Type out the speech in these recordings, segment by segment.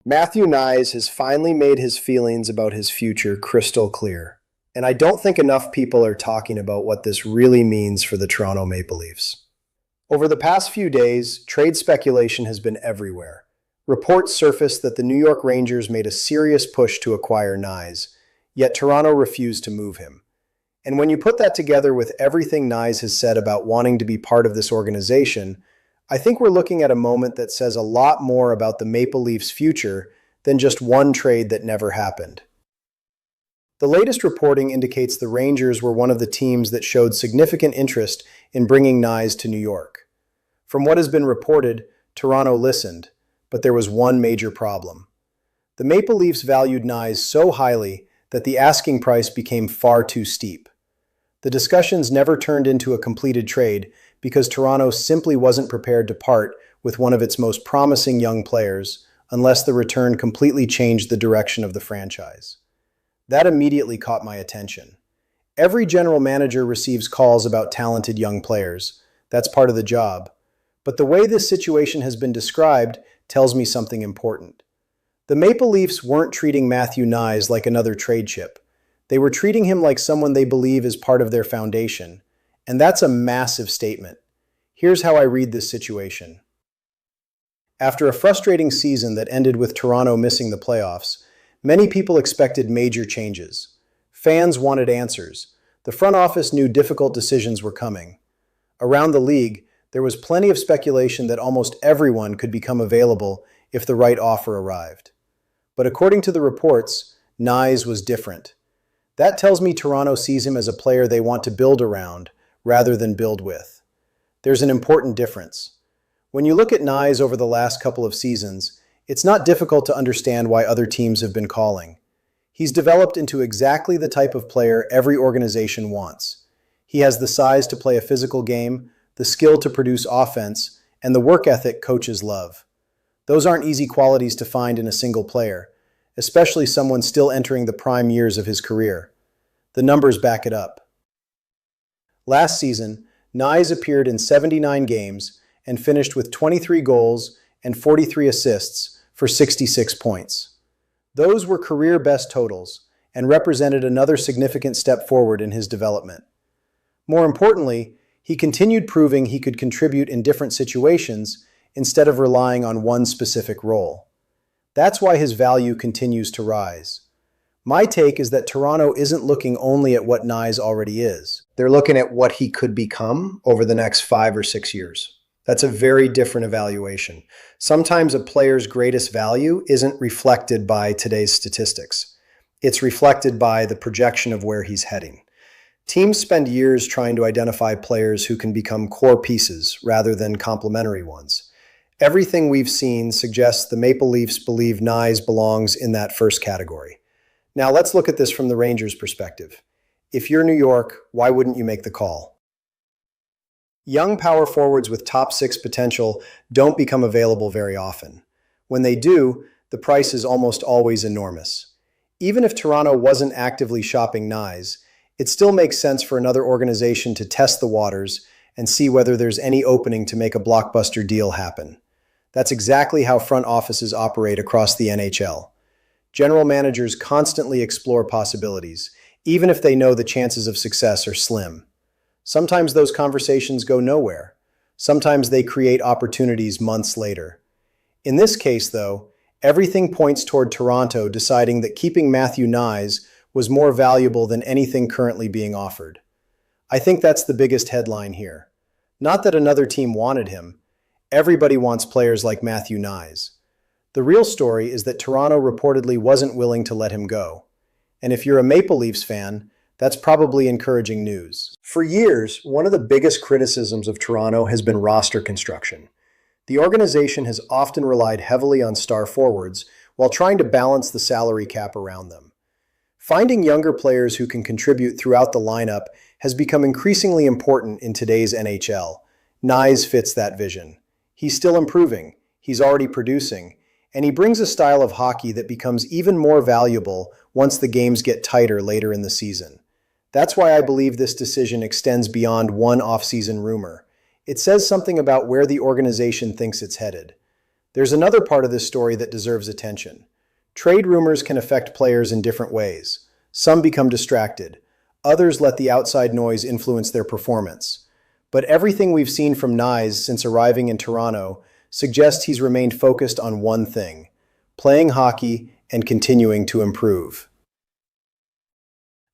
Matthew Knies has finally made his feelings about his future crystal clear, and I don't think enough people are talking about what this really means for the Toronto Maple Leafs. Over the past few days, trade speculation has been everywhere. Reports surfaced that the New York Rangers made a serious push to acquire Knies, yet Toronto refused to move him. And when you put that together with everything Knies has said about wanting to be part of this organization, I think we're looking at a moment that says a lot more about the Maple Leafs' future than just one trade that never happened. The latest reporting indicates the Rangers were one of the teams that showed significant interest in bringing Knies to New York. From what has been reported, Toronto listened, but there was one major problem. The Maple Leafs valued Knies so highly that the asking price became far too steep. The discussions never turned into a completed trade because Toronto simply wasn't prepared to part with one of its most promising young players unless the return completely changed the direction of the franchise. That immediately caught my attention. Every general manager receives calls about talented young players. That's part of the job. But the way this situation has been described tells me something important. The Maple Leafs weren't treating Matthew Knies like another trade chip. They were treating him like someone they believe is part of their foundation. And that's a massive statement. Here's how I read this situation. After a frustrating season that ended with Toronto missing the playoffs, many people expected major changes. Fans wanted answers. The front office knew difficult decisions were coming. Around the league, there was plenty of speculation that almost everyone could become available if the right offer arrived. But according to the reports, Knies was different. That tells me Toronto sees him as a player they want to build around rather than build with. There's an important difference. When you look at Knies over the last couple of seasons, it's not difficult to understand why other teams have been calling. He's developed into exactly the type of player every organization wants. He has the size to play a physical game, the skill to produce offense, and the work ethic coaches love. Those aren't easy qualities to find in a single player, especially someone still entering the prime years of his career. The numbers back it up. Last season, Knies appeared in 79 games and finished with 23 goals and 43 assists for 66 points. Those were career best totals and represented another significant step forward in his development. More importantly, he continued proving he could contribute in different situations instead of relying on one specific role. That's why his value continues to rise. My take is that Toronto isn't looking only at what Knies already is. They're looking at what he could become over the next 5 or 6 years. That's a very different evaluation. Sometimes a player's greatest value isn't reflected by today's statistics. It's reflected by the projection of where he's heading. Teams spend years trying to identify players who can become core pieces rather than complementary ones. Everything we've seen suggests the Maple Leafs believe Knies belongs in that first category. Now let's look at this from the Rangers' perspective. If you're New York, why wouldn't you make the call? Young power forwards with top 6 potential don't become available very often. When they do, the price is almost always enormous. Even if Toronto wasn't actively shopping Knies, it still makes sense for another organization to test the waters and see whether there's any opening to make a blockbuster deal happen. That's exactly how front offices operate across the NHL. General managers constantly explore possibilities, even if they know the chances of success are slim. Sometimes those conversations go nowhere. Sometimes they create opportunities months later. In this case, though, everything points toward Toronto deciding that keeping Matthew Knies was more valuable than anything currently being offered. I think that's the biggest headline here. Not that another team wanted him. Everybody wants players like Matthew Knies. The real story is that Toronto reportedly wasn't willing to let him go. And if you're a Maple Leafs fan, that's probably encouraging news. For years, one of the biggest criticisms of Toronto has been roster construction. The organization has often relied heavily on star forwards while trying to balance the salary cap around them. Finding younger players who can contribute throughout the lineup has become increasingly important in today's NHL. Knies fits that vision. He's still improving, he's already producing, and he brings a style of hockey that becomes even more valuable once the games get tighter later in the season. That's why I believe this decision extends beyond one off-season rumor. It says something about where the organization thinks it's headed. There's another part of this story that deserves attention. Trade rumors can affect players in different ways. Some become distracted. Others let the outside noise influence their performance. But everything we've seen from Knies since arriving in Toronto suggests he's remained focused on one thing: playing hockey and continuing to improve.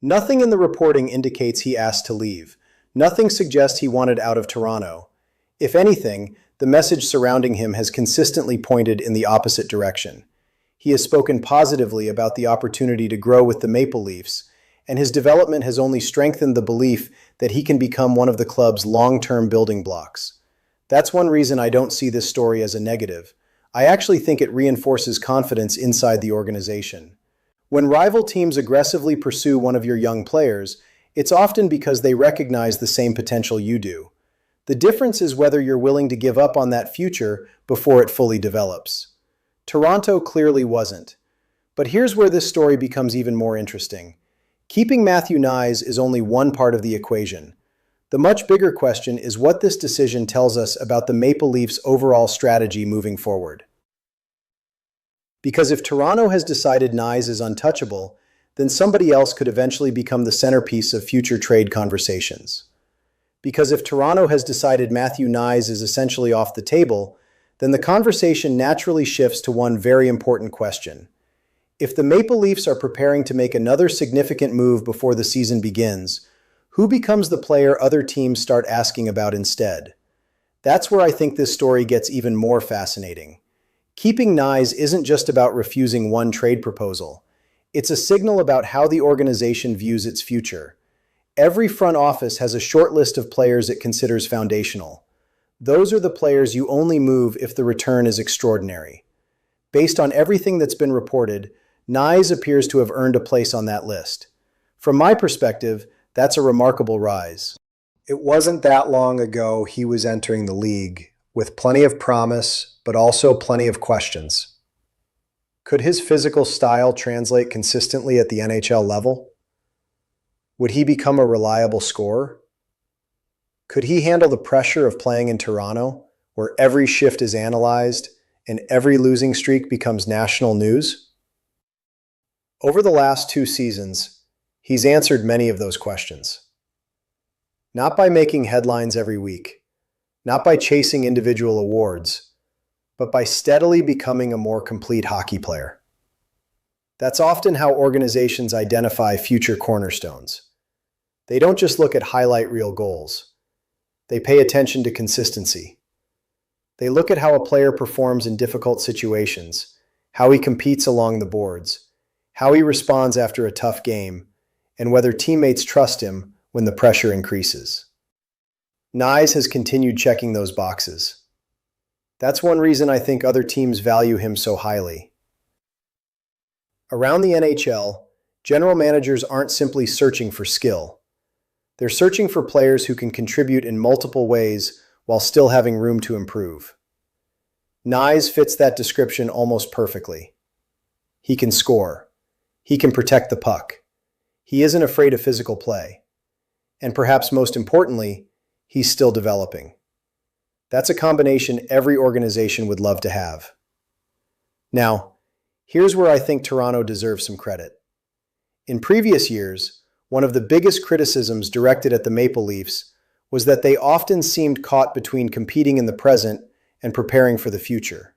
Nothing in the reporting indicates he asked to leave. Nothing suggests he wanted out of Toronto. If anything, the message surrounding him has consistently pointed in the opposite direction. He has spoken positively about the opportunity to grow with the Maple Leafs, and his development has only strengthened the belief that he can become one of the club's long-term building blocks. That's one reason I don't see this story as a negative. I actually think it reinforces confidence inside the organization. When rival teams aggressively pursue one of your young players, it's often because they recognize the same potential you do. The difference is whether you're willing to give up on that future before it fully develops. Toronto clearly wasn't. But here's where this story becomes even more interesting. Keeping Matthew Knies is only one part of the equation. The much bigger question is what this decision tells us about the Maple Leafs' overall strategy moving forward. Because if Toronto has decided Knies is untouchable, then somebody else could eventually become the centerpiece of future trade conversations. Because if Toronto has decided Matthew Knies is essentially off the table, then the conversation naturally shifts to one very important question. If the Maple Leafs are preparing to make another significant move before the season begins, who becomes the player other teams start asking about instead? That's where I think this story gets even more fascinating. Keeping Knies isn't just about refusing one trade proposal. It's a signal about how the organization views its future. Every front office has a short list of players it considers foundational. Those are the players you only move if the return is extraordinary. Based on everything that's been reported, Knies appears to have earned a place on that list. From my perspective, that's a remarkable rise. It wasn't that long ago he was entering the league, with plenty of promise, but also plenty of questions. Could his physical style translate consistently at the NHL level? Would he become a reliable scorer? Could he handle the pressure of playing in Toronto, where every shift is analyzed and every losing streak becomes national news? Over the last 2 seasons, he's answered many of those questions. Not by making headlines every week, not by chasing individual awards, but by steadily becoming a more complete hockey player. That's often how organizations identify future cornerstones. They don't just look at highlight reel goals. They pay attention to consistency. They look at how a player performs in difficult situations, how he competes along the boards, how he responds after a tough game, and whether teammates trust him when the pressure increases. Knies has continued checking those boxes. That's one reason I think other teams value him so highly. Around the NHL, general managers aren't simply searching for skill. They're searching for players who can contribute in multiple ways while still having room to improve. Knies fits that description almost perfectly. He can score. He can protect the puck. He isn't afraid of physical play. And perhaps most importantly, he's still developing. That's a combination every organization would love to have. Now, here's where I think Toronto deserves some credit. In previous years, one of the biggest criticisms directed at the Maple Leafs was that they often seemed caught between competing in the present and preparing for the future.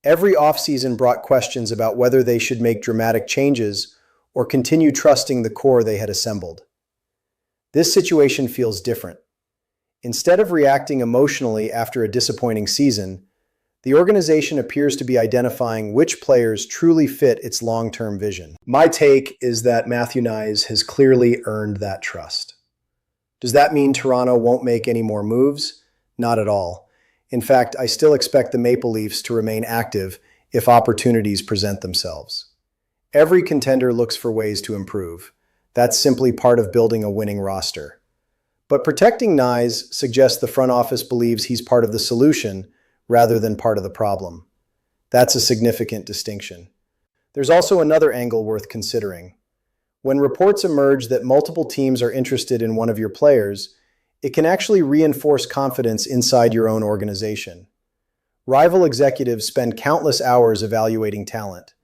Every offseason brought questions about whether they should make dramatic changes or continue trusting the core they had assembled. This situation feels different. Instead of reacting emotionally after a disappointing season, the organization appears to be identifying which players truly fit its long-term vision. My take is that Matthew Knies has clearly earned that trust. Does that mean Toronto won't make any more moves? Not at all. In fact, I still expect the Maple Leafs to remain active if opportunities present themselves. Every contender looks for ways to improve. That's simply part of building a winning roster. But protecting Knies suggests the front office believes he's part of the solution rather than part of the problem. That's a significant distinction. There's also another angle worth considering. When reports emerge that multiple teams are interested in one of your players, it can actually reinforce confidence inside your own organization. Rival executives spend countless hours evaluating talent.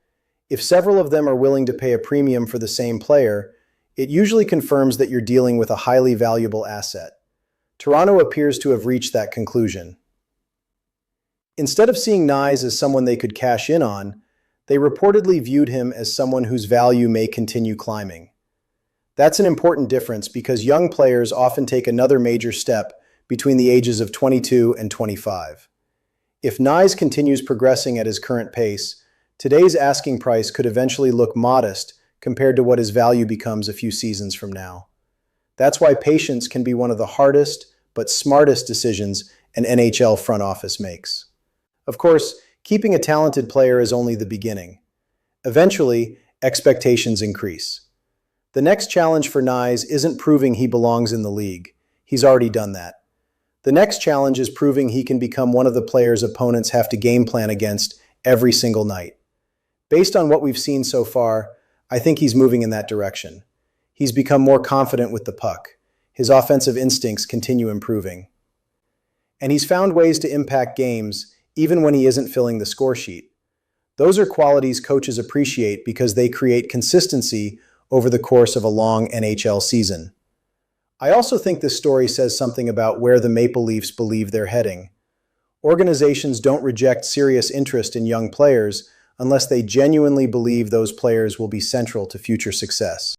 If several of them are willing to pay a premium for the same player, it usually confirms that you're dealing with a highly valuable asset. Toronto appears to have reached that conclusion. Instead of seeing Knies as someone they could cash in on, they reportedly viewed him as someone whose value may continue climbing. That's an important difference because young players often take another major step between the ages of 22 and 25. If Knies continues progressing at his current pace, today's asking price could eventually look modest compared to what his value becomes a few seasons from now. That's why patience can be one of the hardest but smartest decisions an NHL front office makes. Of course, keeping a talented player is only the beginning. Eventually, expectations increase. The next challenge for Knies isn't proving he belongs in the league. He's already done that. The next challenge is proving he can become one of the players opponents have to game plan against every single night. Based on what we've seen so far, I think he's moving in that direction. He's become more confident with the puck. His offensive instincts continue improving. And he's found ways to impact games even when he isn't filling the score sheet. Those are qualities coaches appreciate because they create consistency over the course of a long NHL season. I also think this story says something about where the Maple Leafs believe they're heading. Organizations don't reject serious interest in young players unless they genuinely believe those players will be central to future success.